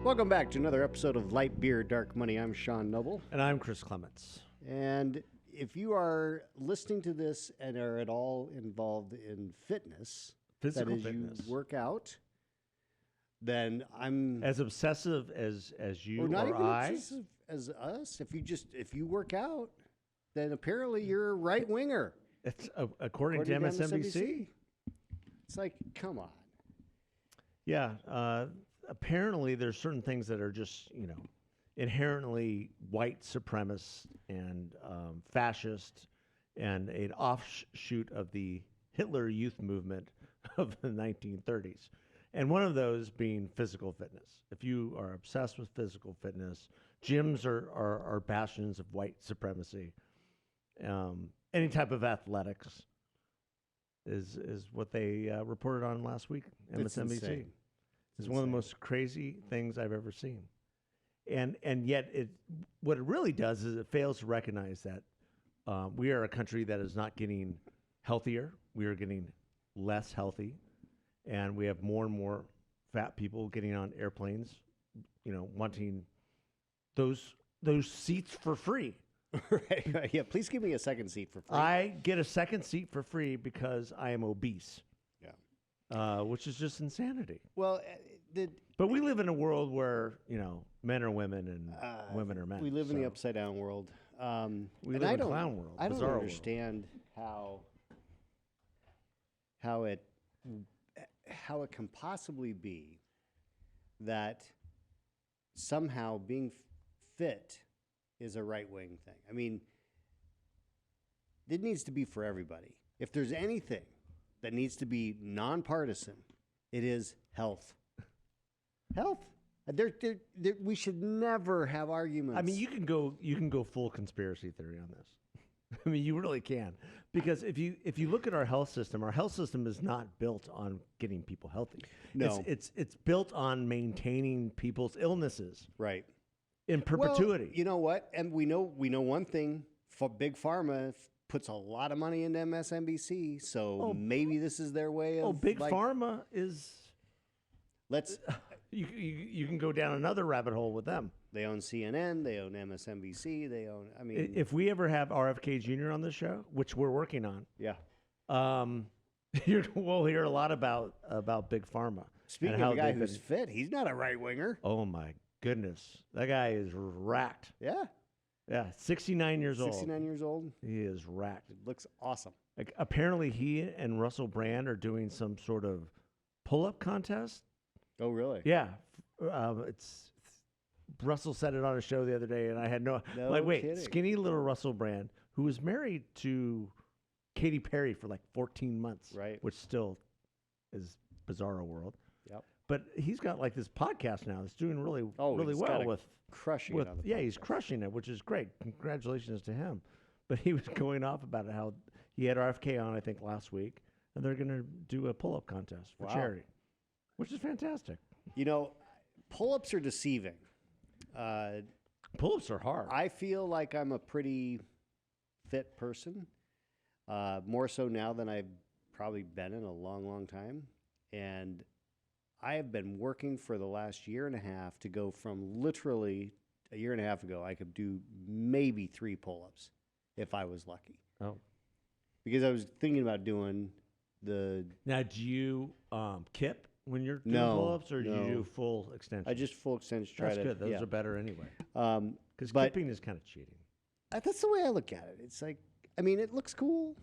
Welcome back to another episode of Light Beer, Dark Money. I'm Sean Noble. And I'm Chris Clements. And if you are listening to this and are at all involved in fitness, Physical that is, fitness. you work out, then I'm... As obsessive as you or not even I. obsessive as us. If you work out, then apparently you're a right-winger. It's according to MSNBC. It's like, come on. Yeah. Apparently, there's certain things that are just, inherently white supremacist and fascist and an offshoot of the Hitler Youth movement of the 1930s. And one of those being physical fitness. If you are obsessed with physical fitness, gyms are bastions of white supremacy. Any type of athletics is what they reported on last week, MSNBC. It's one of the most crazy things I've ever seen. And yet what it really does is it fails to recognize that we are a country that is not getting healthier. We are getting less healthy. And we have more and more fat people getting on airplanes, wanting those seats for free. Right. Yeah, please give me a second seat for free. I get a second seat for free because I am obese. Yeah. Which is just insanity. Well, but we live in a world where, men are women and women are men. We live in the upside down world. We live in a clown world. I don't understand how it can possibly be that somehow being fit is a right-wing thing. I mean, it needs to be for everybody. If there's anything that needs to be nonpartisan, it is health. Health. We should never have arguments. I mean, you can go full conspiracy theory on this. I mean, you really can, because if you look at our health system is not built on getting people healthy. No, it's built on maintaining people's illnesses. Right. In perpetuity. Well, you know what? And we know one thing. For Big Pharma puts a lot of money into MSNBC, so maybe this is their way of. Big Pharma is. Let's. You can go down another rabbit hole with them. They own CNN. They own MSNBC. They own. I mean, if we ever have RFK Jr. on this show, which we're working on, we'll hear a lot about Big Pharma. Speaking of a guy who's fit, he's not a right winger. Oh my goodness, that guy is racked. Yeah. Yeah, 69 years old. 69 years old. He is racked. It looks awesome. Like, apparently, he and Russell Brand are doing some sort of pull-up contest. Oh, really? Yeah. Russell said it on a show the other day, and I had no kidding. Skinny little Russell Brand, who was married to Katy Perry for like 14 months, right? Which still is bizarro world. Yep. But he's got like this podcast now that's doing really well with crushing it on the podcast. He's crushing it, which is great. Congratulations to him. But he was going off about how he had RFK on, I think, last week, and they're going to do a pull-up contest for charity, which is fantastic. Pull-ups are deceiving. Pull-ups are hard. I feel like I'm a pretty fit person, more so now than I've probably been in a long, long time. And I have been working for the last year and a half to go from literally a year and a half ago, I could do maybe 3 pull-ups if I was lucky. Oh. Because I was thinking about doing the... Now, do you kip when you're doing pull-ups, or do you do full extension? I just full extension. That's good. Those are better anyway. Because kipping is kind of cheating. That's the way I look at it. It's like, I mean, it looks cool,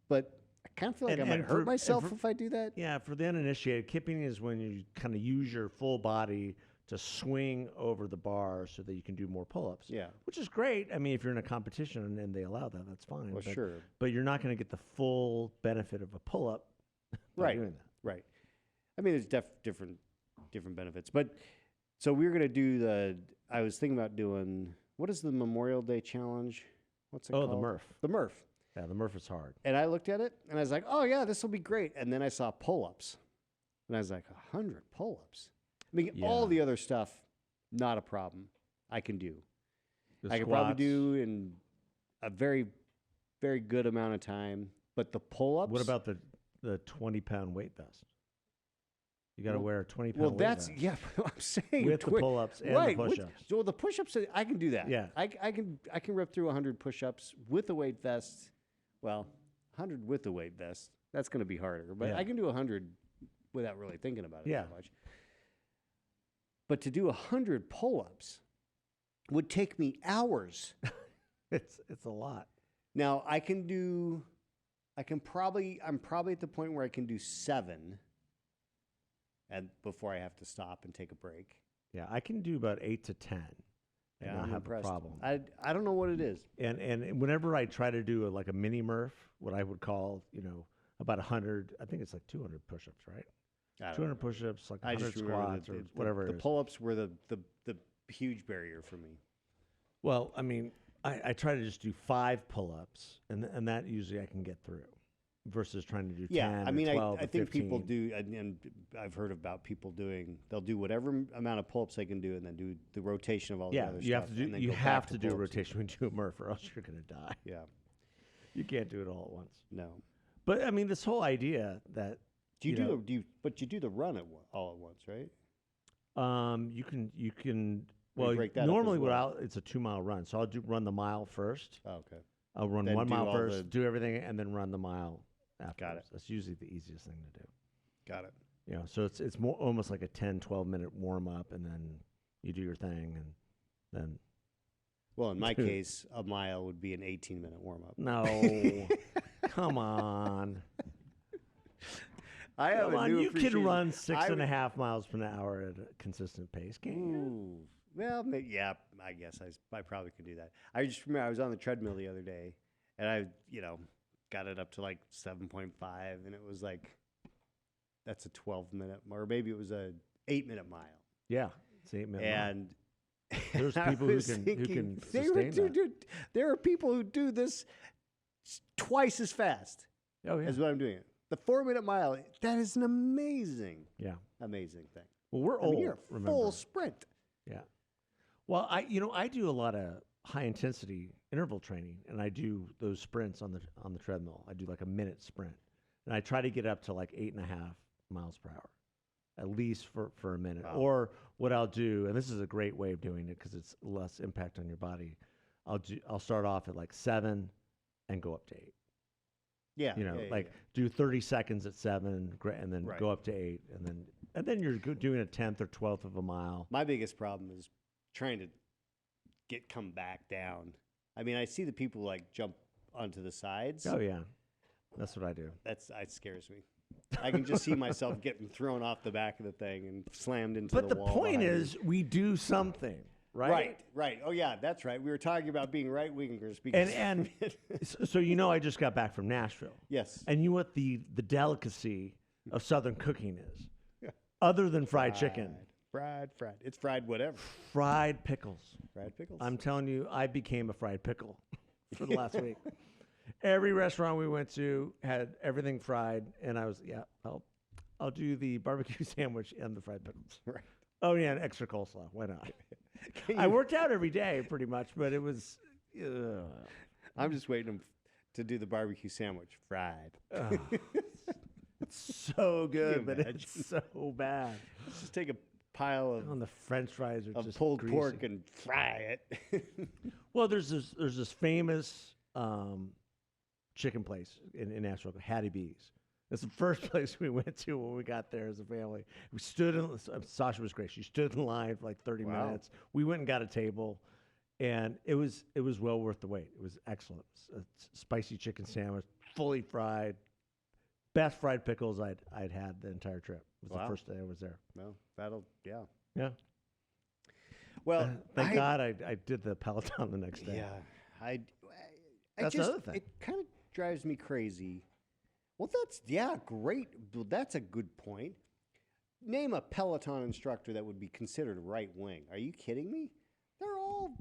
but I kind of feel like I might hurt myself if I do that. Yeah, for the uninitiated, kipping is when you kind of use your full body to swing over the bar so that you can do more pull-ups. Yeah. Which is great. I mean, if you're in a competition and they allow that, that's fine. Well, sure. But you're not going to get the full benefit of a pull-up by doing that. Right. I mean, there's different benefits. But so we were going to do I was thinking about doing, what is the Memorial Day challenge? What's it called? Oh, the Murph. The Murph. Yeah, the Murph is hard. And I looked at it, and I was like, oh, yeah, this will be great. And then I saw pull-ups. And I was like, 100 pull-ups? I mean, all the other stuff, not a problem. I can do. I could probably do in a very, very good amount of time. But the pull-ups... What about the 20-pound weight vest? You got to wear a 20-pound Well, weight that's vest yeah. I'm saying with the pull-ups and right. the push-ups. So the push-ups, I can do that. Yeah. I can rip through 100 push-ups with a weight vest. Well, 100 with the weight vest. That's going to be harder, but Yeah. I can do 100 without really thinking about it Yeah. that much. But to do 100 pull-ups would take me hours. It's a lot. Now I'm probably at the point where I can do 7, and before I have to stop and take a break. Yeah, I can do about 8 to 10. And Yeah, not I'm have impressed. a problem. I don't know what it is. And whenever I try to do like a mini Murph, what I would call, about 100, I think it's like 200 push-ups, right? I don't 200 know. push-ups, like I 100 just remember squats or the whatever the it is. pull-ups were the huge barrier for me. Well, I mean, I try to just do 5 pull-ups, and that usually I can get through, versus trying to do 10 Yeah, I mean, or 12 I or think 15. people do, and I've heard about people they'll do whatever amount of pull-ups they can do, and then do the rotation of all the Yeah, other you stuff. have to do and then you go back have to do a pull-ups again. rotation when you do a Murph, or else you're going to die. Yeah, You can't do it all at once. no. But I mean, this whole idea that Do you, you do know, but you do the run all at once, right? you can Or you well break that up as normally well? it's a 2-mile run, so I'll run the mile first. Oh, okay. I'll run Then 1 do mile all first, the- do everything, and then run the mile afterwards. Got it. That's usually the easiest thing to do. Got it. So it's more almost like a 10-12 minute warm up, and then you do your thing, and then Well, in my Dude. case, a mile would be an 18-minute warm-up. no, come on. I have Come a on, new you can appreciation. run 6.5 I- miles per hour at a consistent pace, can't you? Ooh. Well, yeah, I guess I probably could do that. I just remember I was on the treadmill the other day, and I got it up to like 7.5, and it was like, that's a 12-minute, or maybe it was a 8-minute mile. Yeah, it's 8 minutes. And There's I people who was can thinking, sustain that. dude, there are people who do this twice as fast Oh yeah, as what I'm doing it. The 4-minute mile, that is an amazing yeah. thing. Well, we're I mean, old. you're a remember? full sprint. Yeah. Well, I do a lot of high intensity interval training, and I do those sprints on the treadmill. I do like a minute sprint, and I try to get up to like 8.5 miles per hour, at least for a minute. Wow. Or what I'll do, and this is a great way of doing it because it's less impact on your body. I'll start off at like 7 and go up to 8. Yeah. Do 30 seconds at 7, and then Right. go up to 8, and then you're doing a 10th or 12th of a mile. My biggest problem is trying to come back down. I mean, I see the people like jump onto the sides. Oh yeah, that's what I do. That scares me. I can just see myself getting thrown off the back of the thing and slammed into But the the wall. point behind me. is, we do something, right? Right. Oh yeah, that's right. We were talking about being right wingers because And so I just got back from Nashville, yes. and you know what the delicacy of Southern cooking is, other than fried chicken, Fried. It's fried whatever. fried pickles. Fried pickles. I'm telling you, I became a fried pickle for the last week. Every restaurant we went to had everything fried, and I was, I'll do the barbecue sandwich and the fried pickles. Right. Oh yeah, and extra coleslaw. Why not? Can I you- worked out every day pretty much, but it was. I'm just waiting to do the barbecue sandwich fried. It's so good, but imagine? it's so bad. Just take a pile On the French fries are of just pulled greasy. pork and fry it. Well, there's this famous chicken place in Nashville, Hattie B's. It's the first place we went to when we got there as a family. We stood in. Sasha was great. She stood in line for like 30 Wow. minutes. We went and got a table, and it was well worth the wait. It was excellent. A spicy chicken sandwich, fully fried, best fried pickles I'd had the entire trip. It was Wow. the first day I was there. Well, Yeah. Well, Thank God I did the Peloton the next day. Yeah, I That's just, the other thing. It kind of drives me crazy. Well, great. Well, that's a good point. Name a Peloton instructor that would be considered right wing. Are you kidding me? They're all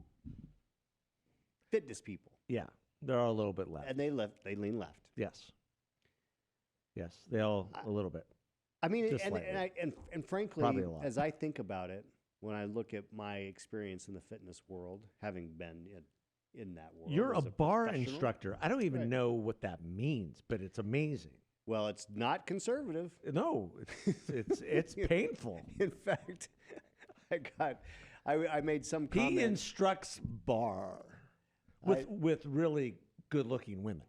fitness people, Yeah. They're all a little bit left. and they lean left. Yes. Yes. They all a little bit. I mean, Just and slightly. and frankly, Probably a lot. as I think about it, when I look at my experience in the fitness world, having been in that world, You're a as bar professional- instructor. I don't even Right. know what that means, but it's amazing. Well, it's not conservative. No, it's painful. In fact, I made some comment. He instructs bar with really good-looking women.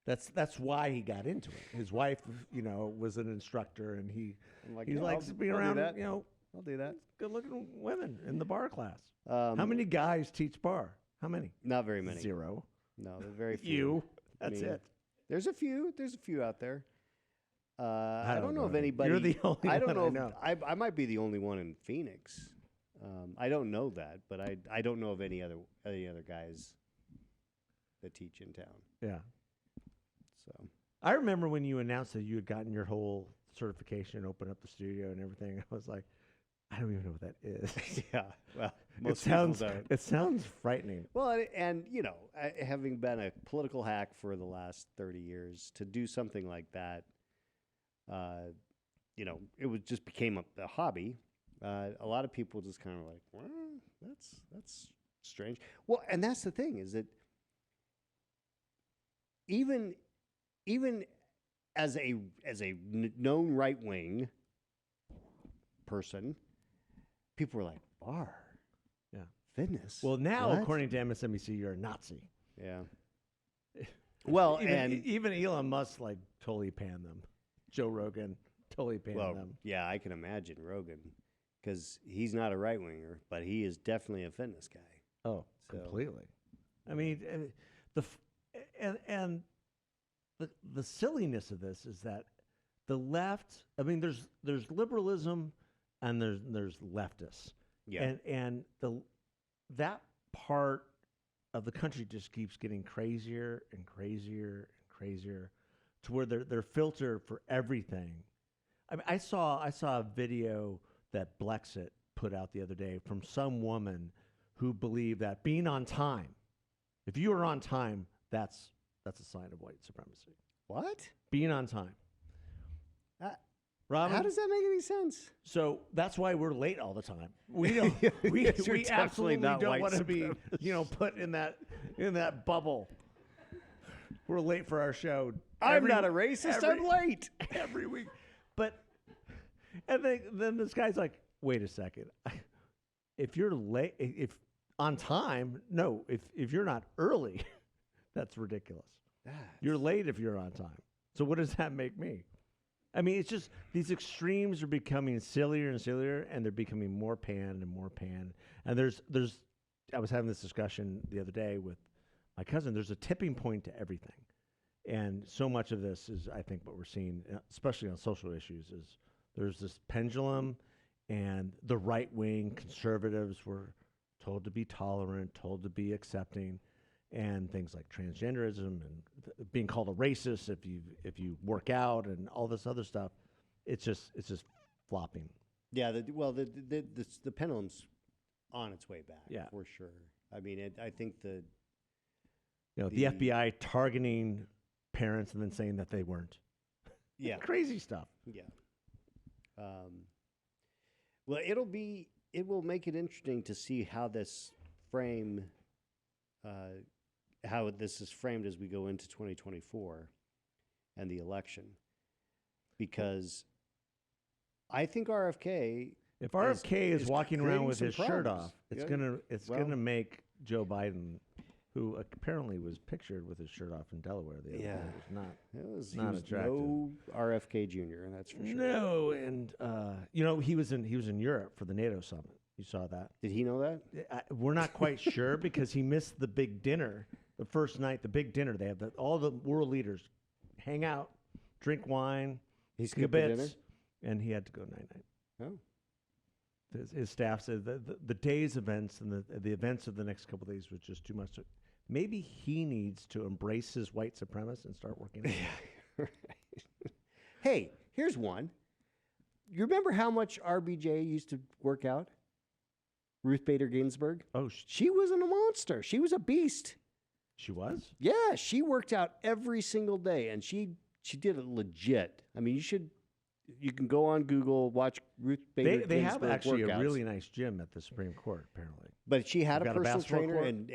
That's why he got into it. His wife, was an instructor, and he likes being around, I'll do that. good-looking women in the bar class. How many guys teach bar? How many? Not very many. 0. No, they're very few. You. That's Me. it. There's a few out there. I don't know know. if anybody. You're the only I don't one know. I might be the only one in Phoenix. I don't know that, but I don't know of any other guys that teach in town. Yeah. So I remember when you announced that you had gotten your whole certification, opened up the studio and everything. I was like, I don't even know what that is. yeah, well, most people don't. It sounds frightening. Well, and having been a political hack for the last 30 years, to do something like that, it just became a hobby. A lot of people just kind of like, well, that's strange. Well, and that's the thing, is that even as a known right wing person, people were like, bar, yeah, fitness. Well, now what? according to MSNBC, you're a Nazi. Yeah. Well, even Elon Musk totally panned them. Joe Rogan totally panned them. Yeah, I can imagine Rogan, because he's not a right winger, but he is definitely a fitness guy. Oh, So- completely. I mean, the silliness of this is that the left. I mean, there's liberalism and there's leftists. Yeah. And that part of the country just keeps getting crazier and crazier and crazier, to where their filter for everything. I mean, I saw a video that Blexit put out the other day from some woman who believed that being on time, if you are on time, that's a sign of white supremacy. What? Being on time. Robin? How does that make any sense? So that's why we're late all the time. We don't. we Yes, you're we definitely absolutely not don't white want to be, put in that bubble. We're late for our show. I'm not a racist. I'm late every week. And then this guy's like, wait a second. If you're late, if on time, no. If you're not early, that's ridiculous. You're late if you're on time. So what does that make me? I mean, it's just these extremes are becoming sillier and sillier, and they're becoming more pan and more pan. And there's I was having this discussion the other day with my cousin. There's a tipping point to everything. And so much of this is, I think, what we're seeing, especially on social issues, is there's this pendulum, and the right-wing conservatives were told to be tolerant, told to be accepting, and things like transgenderism and being called a racist if you work out and all this other stuff. It's just flopping. Yeah. The pendulum's on its way back. Yeah, for sure. I mean, I think the FBI targeting parents and then saying that they weren't. Yeah. Crazy stuff. Yeah. Well, it will make it interesting to see how this how this is framed as we go into 2024 and the election, because I think RFK. If RFK is walking around with his shirt off, it's Yeah. gonna make Joe Biden, who apparently was pictured with his shirt off in Delaware the other day, was not attractive. No RFK Jr. That's for sure. No, and he was in Europe for the NATO summit. You saw that? Did he know that? We're not quite sure, because he missed the big dinner. The first night, the big dinner, they have all the world leaders hang out, drink wine, He skipped the dinner. bits, and he had to go night-night. Oh. His staff said the day's events and the events of the next couple of days was just too much. So maybe he needs to embrace his white supremacists and start working out. Right. Hey, here's one. You remember how much RBJ used to work out? Ruth Bader Ginsberg? Oh, She was a monster. She was a beast. she was? Yeah, she worked out every single day, and she did it legit. I mean, you can go on Google, watch Ruth Bader Ginsberg They have actually workouts. a really nice gym at the Supreme Court, apparently. But she had They've a got personal basketball trainer, court and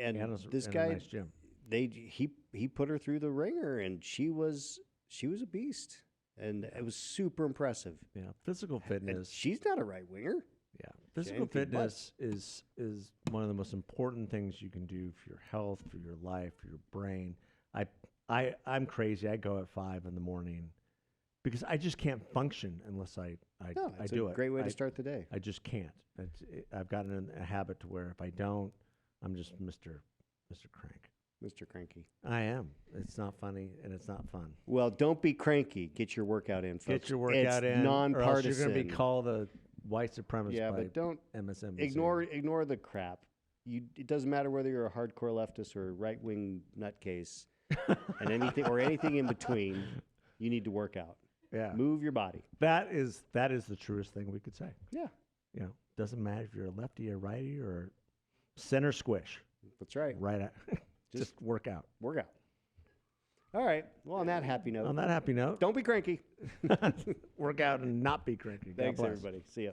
this and guy, a nice gym. he put her through the ringer, and she was a beast. And it was super impressive. Yeah, physical And fitness. she's not a right winger. Yeah, physical anything but. fitness is one of the most important things you can do for your health, for your life, for your brain. I'm crazy. I go at 5 in the morning because I just can't function unless I No, I it's do a it. great way to start the day. I just can't. I've gotten in a habit to where if I don't, I'm just Mr. Crank. Mr. Cranky. I am. It's not funny and it's not fun. Well, don't be cranky. Get your workout in, folks. Get your workout it's in, non-partisan. or else you're going to be called a white supremacist Yeah, by but don't MSNBC. ignore the crap. It doesn't matter whether you're a hardcore leftist or a right-wing nutcase, and anything in between. You need to work out. Yeah, Move your body. that is the truest thing we could say. Yeah, Doesn't matter if you're a lefty or righty or center squish. that's right. Right at just work out. Work out. All right. Well, on that happy note, On that happy note, don't be cranky. work out and not be cranky. God Thanks, bless. everybody. See ya.